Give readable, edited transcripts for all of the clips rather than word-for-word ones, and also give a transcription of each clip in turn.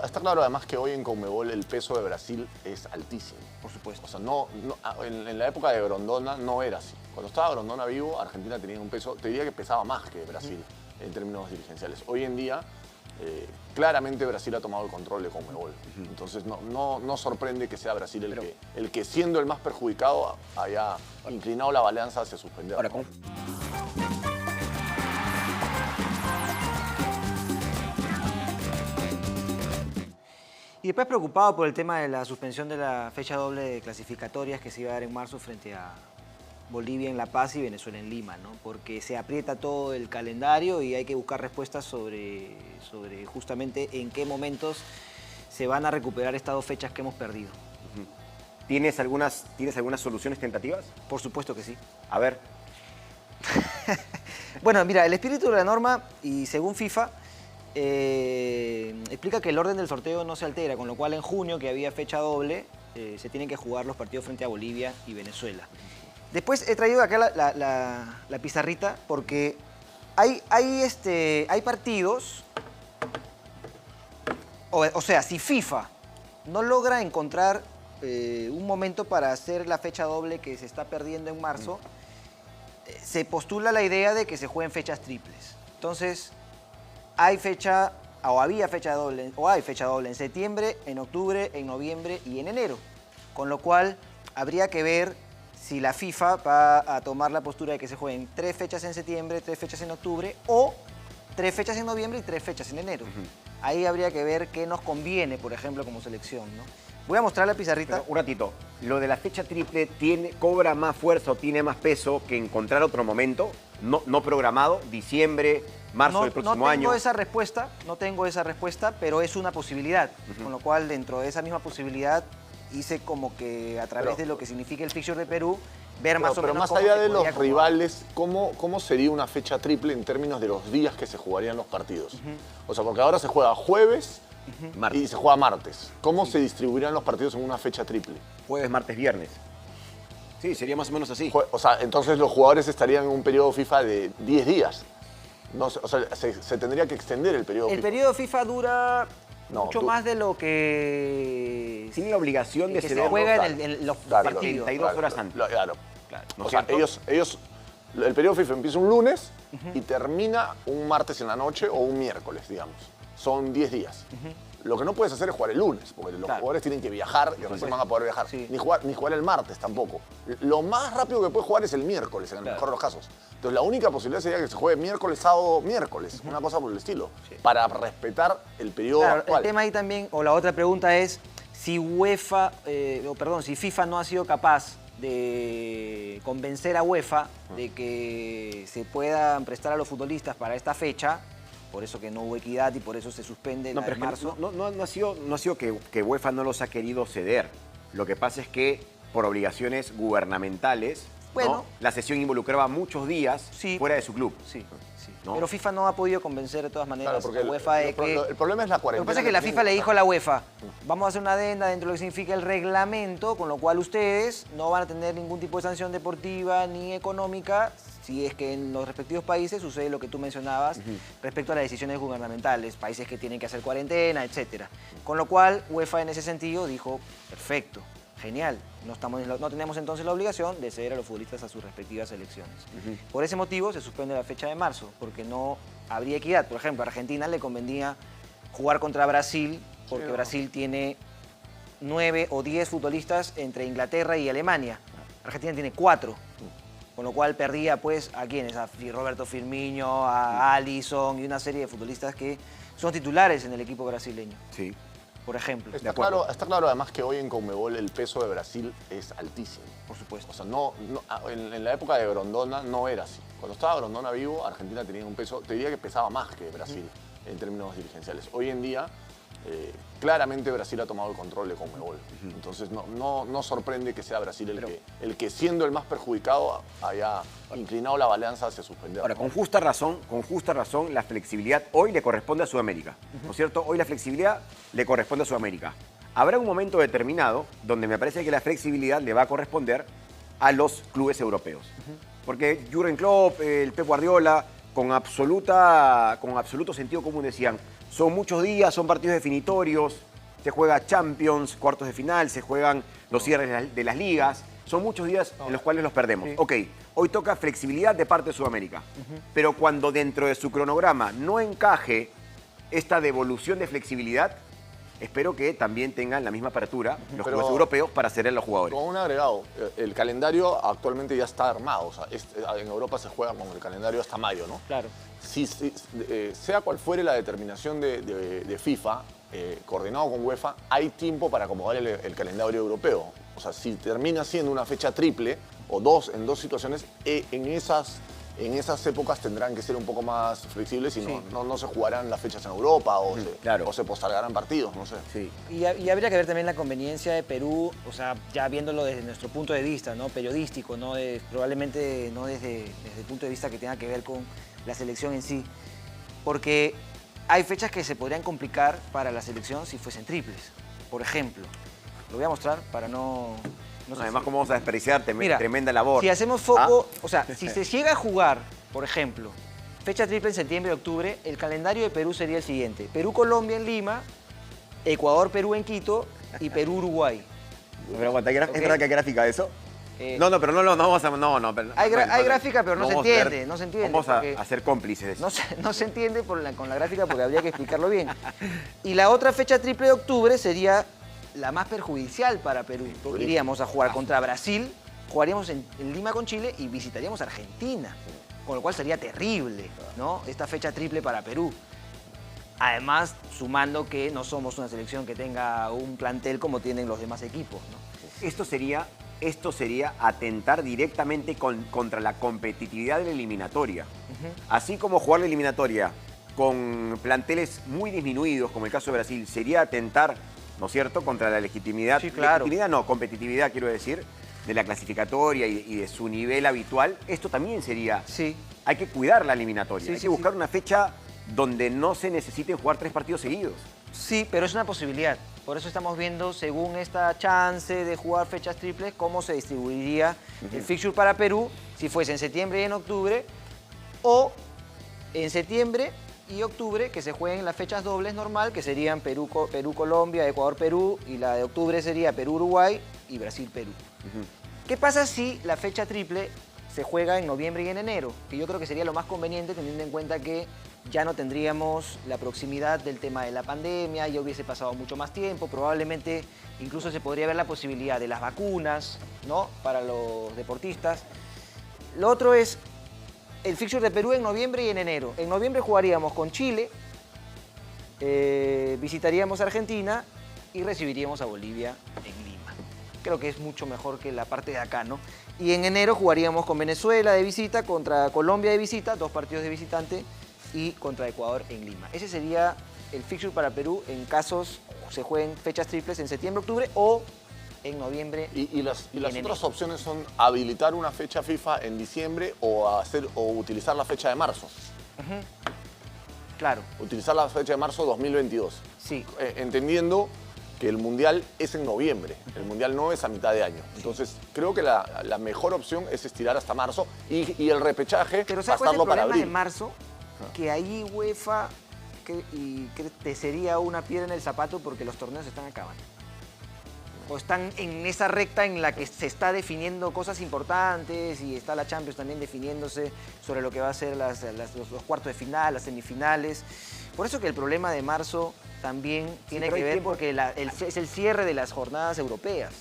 está claro además que hoy en Conmebol el peso de Brasil es altísimo. Por supuesto. O sea, en la época de Grondona no era así. Cuando estaba Grondona vivo, Argentina tenía un peso, te diría que pesaba más que Brasil en términos dirigenciales. Hoy en día, claramente Brasil ha tomado el control de Conmebol. Entonces no sorprende que sea Brasil el que siendo el más perjudicado haya inclinado la balanza hacia suspender. Ahora, Y después preocupado por el tema de la suspensión de la fecha doble de clasificatorias que se iba a dar en marzo frente a Bolivia en La Paz y Venezuela en Lima, ¿no? Porque se aprieta todo el calendario y hay que buscar respuestas sobre justamente en qué momentos se van a recuperar estas dos fechas que hemos perdido. ¿Tienes algunas soluciones tentativas? Por supuesto que sí. A ver. Bueno, mira, el espíritu de la norma y según FIFA explica que el orden del sorteo no se altera, con lo cual en junio, que había fecha doble, se tienen que jugar los partidos frente a Bolivia y Venezuela. Después he traído acá la pizarrita porque hay partidos, o sea, si FIFA no logra encontrar un momento para hacer la fecha doble que se está perdiendo en marzo, se postula la idea de que se jueguen fechas triples. Entonces, hay fecha doble en septiembre, en octubre, en noviembre y en enero. Con lo cual, habría que ver si la FIFA va a tomar la postura de que se jueguen 3 fechas en septiembre, 3 fechas en octubre o 3 fechas en noviembre y 3 fechas en enero. Ahí habría que ver qué nos conviene, por ejemplo, como selección, ¿no? Voy a mostrar la pizarrita. Pero, un ratito, lo de la fecha triple cobra más fuerza o tiene más peso que encontrar otro momento no programado, diciembre, marzo del próximo año. No tengo esa respuesta, pero es una posibilidad. Con lo cual, dentro de esa misma posibilidad, hice como que a través de lo que significa el fixture de Perú, ver más o menos. Pero más allá de los rivales, ¿cómo sería una fecha triple en términos de los días que se jugarían los partidos? O sea, porque ahora se juega jueves y se juega martes. ¿Cómo se distribuirían los partidos en una fecha triple? Jueves, martes, viernes. Sí, sería más o menos así. O sea, entonces los jugadores estarían en un periodo FIFA de 10 días. No, o sea, se tendría que extender el periodo FIFA. El periodo FIFA dura mucho más de lo que... Tiene la obligación de que ceder. se juega en los partidos. 32 horas antes. Claro. ¿No O sea, cierto? el periodo FIFA empieza un lunes y termina un martes en la noche o un miércoles, digamos. Son 10 días. Lo que no puedes hacer es jugar el lunes, porque los jugadores tienen que viajar y recién van a poder viajar. Sí. Ni jugar el martes tampoco. Lo más rápido que puedes jugar es el miércoles, en el mejor de los casos. Entonces la única posibilidad sería que se juegue miércoles, sábado, miércoles, una cosa por el estilo, para respetar el periodo actual. El tema ahí también, o la otra pregunta es, si si FIFA no ha sido capaz de convencer a UEFA de que se puedan prestar a los futbolistas para esta fecha, por eso que no hubo equidad y por eso se suspende en marzo. No ha sido que UEFA no los ha querido ceder. Lo que pasa es que por obligaciones gubernamentales, Bueno, la sesión involucraba muchos días fuera de su club. Sí. ¿No? Pero FIFA no ha podido convencer de todas maneras Claro, porque a UEFA de que... el problema es la cuarentena. Lo que pasa es que la FIFA le dijo a la UEFA, vamos a hacer una adenda dentro de lo que significa el reglamento, con lo cual ustedes no van a tener ningún tipo de sanción deportiva ni económica si es que en los respectivos países sucede lo que tú mencionabas respecto a las decisiones gubernamentales, países que tienen que hacer cuarentena, etc. Con lo cual, UEFA en ese sentido dijo, perfecto, genial, no tenemos entonces la obligación de ceder a los futbolistas a sus respectivas selecciones. Por ese motivo se suspende la fecha de marzo, porque no habría equidad. Por ejemplo, a Argentina le convenía jugar contra Brasil, porque Brasil tiene 9 o 10 futbolistas entre Inglaterra y Alemania. Argentina tiene 4. Con lo cual perdía pues a quienes, a Roberto Firmino, a Alisson y una serie de futbolistas que son titulares en el equipo brasileño. Sí. Por ejemplo. Está claro además que hoy en Conmebol el peso de Brasil es altísimo. Por supuesto. O sea, en la época de Grondona no era así. Cuando estaba Grondona vivo, Argentina tenía un peso, te diría que pesaba más que Brasil en términos dirigenciales. Hoy en día, claramente Brasil ha tomado el control de Conmebol. Entonces no sorprende que sea Brasil el que siendo el más perjudicado haya inclinado la balanza hacia suspender. Ahora, con justa razón, la flexibilidad hoy le corresponde a Sudamérica, ¿no es cierto? Hoy la flexibilidad le corresponde a Sudamérica. Habrá un momento determinado donde me parece que la flexibilidad le va a corresponder a los clubes europeos. Porque Jürgen Klopp, el Pep Guardiola, con absoluto sentido común decían, son muchos días, son partidos definitorios, se juega Champions, cuartos de final, se juegan los cierres de las ligas, son muchos días en los cuales los perdemos. Sí. Ok, hoy toca flexibilidad de parte de Sudamérica, pero cuando dentro de su cronograma no encaje esta devolución de flexibilidad, espero que también tengan la misma apertura los Pero- clubes europeos para ceder a los jugadores. Con un agregado, el calendario actualmente ya está armado. O sea, en Europa se juega con el calendario hasta mayo, ¿no? Claro. Sea cual fuere la determinación de FIFA, coordinado con UEFA, hay tiempo para acomodar el calendario europeo. O sea, si termina siendo una fecha triple o en dos situaciones, en esas épocas tendrán que ser un poco más flexibles y Sí. no se jugarán las fechas en Europa claro. o se postergarán partidos, no sé. Sí. Y habría que ver también la conveniencia de Perú, o sea, ya viéndolo desde nuestro punto de vista, ¿no? Periodístico, ¿no? Probablemente no desde el punto de vista que tenga que ver con la selección en sí. Porque hay fechas que se podrían complicar para la selección si fuesen triples. Por ejemplo, lo voy a mostrar para no sé Además, si- ¿cómo vamos a desperdiciar Mira, tremenda labor? Si hacemos foco, ¿Ah? o sea, si se llega a jugar, por ejemplo, fecha triple en septiembre y octubre, el calendario de Perú sería el siguiente. Perú-Colombia en Lima, Ecuador-Perú en Quito y Perú-Uruguay. Pero aguanta, ¿es Ok. verdad que hay gráfica de eso? Eh, No, pero no vamos a... No, pero, Hay bueno, gráfica, pero no se vamos a ver- entiende, no se entiende, Vamos a porque- ser cómplices de eso. no se entiende con la gráfica porque habría que explicarlo bien. Y la otra fecha triple de octubre sería la más perjudicial para Perú. Porque iríamos a jugar contra Brasil, jugaríamos en Lima con Chile y visitaríamos Argentina. Con lo cual sería terrible, ¿no? Esta fecha triple para Perú. Además, sumando que no somos una selección que tenga un plantel como tienen los demás equipos, ¿no? Esto sería atentar directamente contra la competitividad de la eliminatoria. Así como jugar la eliminatoria con planteles muy disminuidos, como el caso de Brasil, sería atentar, ¿no es cierto?, contra la legitimidad. Sí, claro. Legitimidad no, competitividad, quiero decir, de la clasificatoria y de su nivel habitual. Esto también sería... Sí. Hay que cuidar la eliminatoria. Sí, hay sí, que buscar sí. una fecha donde no se necesiten jugar 3 partidos seguidos. Sí, pero es una posibilidad. Por eso estamos viendo, según esta chance de jugar fechas triples, cómo se distribuiría el fixture para Perú si fuese en septiembre y en octubre, o en septiembre y octubre, que se jueguen las fechas dobles normal, que serían Perú-Colombia, Ecuador-Perú, y la de octubre sería Perú-Uruguay y Brasil-Perú. ¿Qué pasa si la fecha triple se juega en noviembre y en enero? Que yo creo que sería lo más conveniente teniendo en cuenta que ya no tendríamos la proximidad del tema de la pandemia, ya hubiese pasado mucho más tiempo, probablemente incluso se podría ver la posibilidad de las vacunas, ¿no?, para los deportistas. Lo otro es el fixture de Perú en noviembre y en enero. En noviembre jugaríamos con Chile, visitaríamos Argentina y recibiríamos a Bolivia en Lima. Creo que es mucho mejor que la parte de acá, ¿no? Y en enero jugaríamos con Venezuela de visita, contra Colombia de visita, 2 partidos de visitante, y contra Ecuador en Lima. Ese sería el fixture para Perú en casos se jueguen fechas triples en septiembre, octubre o en noviembre. Y las en otras enero. opciones son habilitar una fecha FIFA en diciembre o utilizar la fecha de marzo. Claro, Utilizar la fecha de marzo 2022. sí. Entendiendo que el Mundial es en noviembre. El Mundial no es a mitad de año. Entonces, creo que la mejor opción es estirar hasta marzo y el repechaje Pero ¿sabes cuál es el pasarlo para problema de abril. marzo? Que ahí UEFA te sería una piedra en el zapato porque los torneos se están acabando. O están en esa recta en la que se está definiendo cosas importantes y está la Champions también definiéndose sobre lo que va a ser los cuartos de final, las semifinales. Por eso que el problema de marzo también tiene pero que hay ver tiempo. porque es el cierre de las jornadas europeas.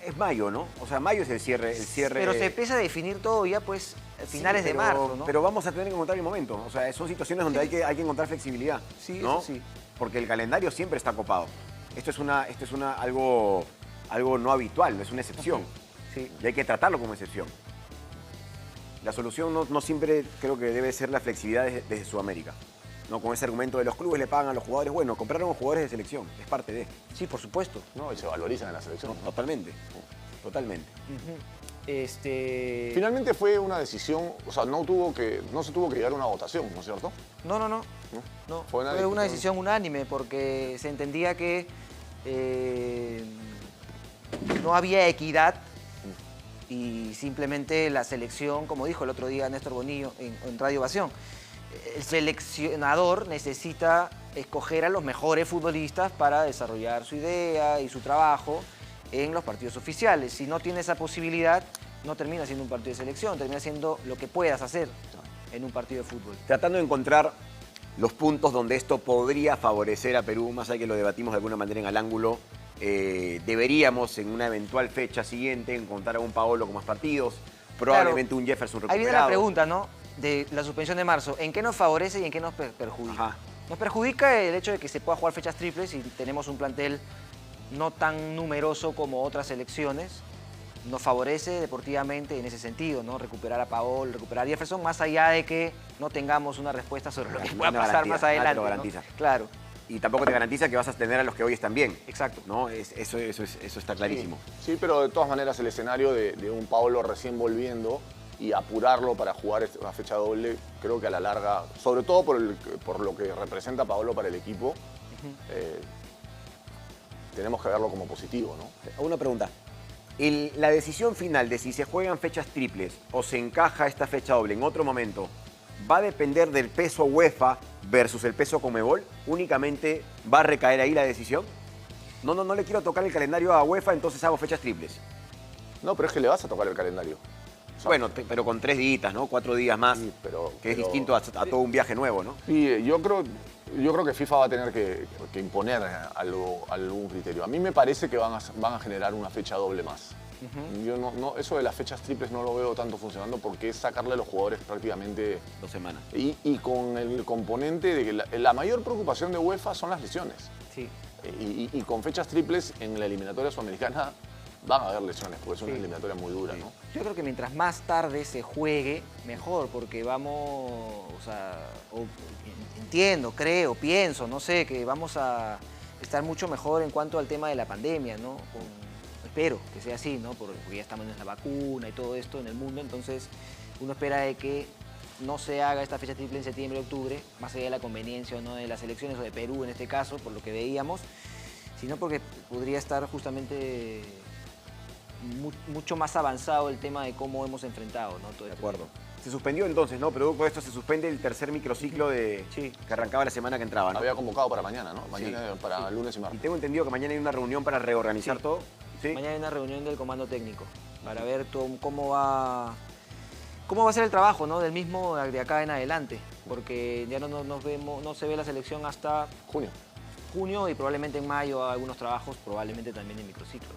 Es mayo, ¿no? O sea, mayo es el cierre. Pero se empieza a definir todo ya pues a finales de marzo, ¿no? Pero vamos a tener que encontrar el momento. O sea, son situaciones donde hay que encontrar flexibilidad. Sí, ¿no? eso sí. Porque el calendario siempre está copado. Esto es algo no habitual, es una excepción. Sí. Y hay que tratarlo como excepción. La solución no siempre creo que debe ser la flexibilidad desde Sudamérica. ¿No? Con ese argumento de los clubes le pagan a los jugadores. Bueno, compraron a jugadores de selección, es parte de. Sí, por supuesto. ¿No? Y se valorizan en la selección. Totalmente. Totalmente. Finalmente fue una decisión, o sea, no se tuvo que llegar a una votación, ¿no es cierto? No. Fue Fue una una discusión. decisión unánime porque se entendía que no había equidad y simplemente la selección, como dijo el otro día Néstor Bonillo en Radio Ovación, el seleccionador necesita escoger a los mejores futbolistas para desarrollar su idea y su trabajo en los partidos oficiales. Si no tiene esa posibilidad, no termina siendo un partido de selección, termina siendo lo que puedas hacer en un partido de fútbol. Tratando de encontrar los puntos donde esto podría favorecer a Perú, más allá que lo debatimos de alguna manera en el ángulo, deberíamos en una eventual fecha siguiente encontrar a un Paolo con más partidos, probablemente un Jefferson recuperado. Ahí viene la pregunta, ¿no? De la suspensión de marzo. ¿En qué nos favorece y en qué nos perjudica? Ajá. Nos perjudica el hecho de que se pueda jugar fechas triples y tenemos un plantel no tan numeroso como otras selecciones. Nos favorece deportivamente en ese sentido, ¿no? Recuperar a Paolo, recuperar a Jefferson, más allá de que no tengamos una respuesta sobre lo que pueda pasar más adelante. Lo garantiza. ¿No? Claro. Y tampoco te garantiza que vas a tener a los que hoy están bien. Exacto. ¿No? Eso está clarísimo. Sí, pero de todas maneras el escenario de un Paolo recién volviendo y apurarlo para jugar una fecha doble, creo que a la larga, sobre todo por lo que representa Paolo para el equipo, tenemos que verlo como positivo, ¿no? Una pregunta. La decisión final de si se juegan fechas triples o se encaja esta fecha doble en otro momento, ¿va a depender del peso UEFA versus el peso Conmebol? ¿Únicamente va a recaer ahí la decisión? No le quiero tocar el calendario a UEFA, entonces hago fechas triples. No, pero es que le vas a tocar el calendario. O sea, Bueno, pero con 3 días, ¿no? 4 días más, sí, que es distinto a todo un viaje nuevo, ¿no? Sí, yo creo que FIFA va a tener que imponer algún criterio. A mí me parece que van a generar una fecha doble más. Yo eso de las fechas triples no lo veo tanto funcionando porque es sacarle a los jugadores prácticamente 2 semanas. Y con el componente de que la mayor preocupación de UEFA son las lesiones. Sí. Y con fechas triples en la eliminatoria sudamericana van a haber lesiones, porque es una Sí. eliminatoria muy dura, ¿no? Yo creo que mientras más tarde se juegue, mejor, porque entiendo, creo, pienso, no sé, que vamos a estar mucho mejor en cuanto al tema de la pandemia, ¿no? Espero que sea así, ¿no? Porque ya estamos en la vacuna y todo esto en el mundo, entonces uno espera de que no se haga esta fecha triple en septiembre, octubre, más allá de la conveniencia o no de las elecciones o de Perú en este caso, por lo que veíamos, sino porque podría estar justamente mucho más avanzado el tema de cómo hemos enfrentado, ¿no? Todo De este acuerdo. tema. Se suspendió entonces, ¿no? Producto de esto se suspende el tercer microciclo Sí. que arrancaba la semana que entraba, ¿no? Había convocado para mañana, ¿no? Mañana para lunes y Y martes. tengo entendido que mañana hay una reunión para reorganizar Sí. todo. ¿Sí? Mañana hay una reunión del comando técnico para ver cómo va a ser el trabajo, ¿no? Del mismo de acá en adelante, porque ya no se ve la selección hasta Junio. junio y probablemente en mayo algunos trabajos, probablemente también en microciclo.